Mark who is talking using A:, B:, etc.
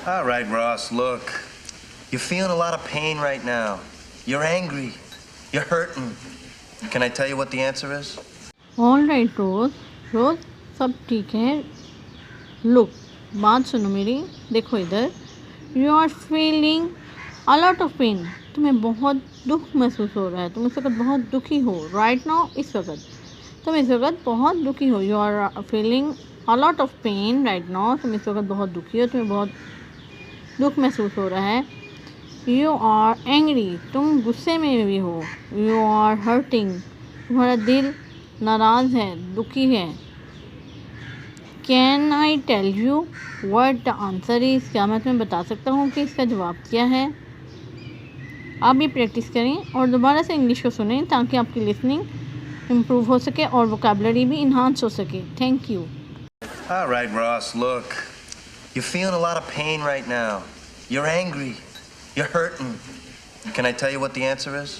A: All right, Ross, look. You're feeling a lot of pain right now. You're angry. You're hurting. Can I tell you what the answer is?
B: All right Rose, Rose सब ठीक है। Look, बात सुनो मेरी, देखो इधर। You are feeling a lot of pain. तुम्हें बहुत दुख महसूस हो रहा है, तुम इस वक्त बहुत दुखी हो। राइट नाउ, इस वक्त तुम इस वक्त बहुत दुखी हो। You are feeling a lot of pain right now. तुम इस वक्त बहुत दुखी हो, तुम्हें बहुत दुख महसूस हो रहा है। यू आर एंग्री, तुम गुस्से में भी हो। यू आर हर्टिंग, तुम्हारा दिल नाराज़ है, दुखी है। Can I tell you what the answer is, क्या मैं तुम्हें बता सकता हूँ कि इसका जवाब क्या है। आप भी प्रैक्टिस करें और दोबारा से इंग्लिश को सुनें ताकि आपकी लिसनिंग इम्प्रूव हो सके और वोकैबुलरी भी इन्हांस हो सके। Thank you.
A: All right, Ross, look. You're feeling a lot of pain right now. You're angry. You're hurting. Can I tell you what the answer is?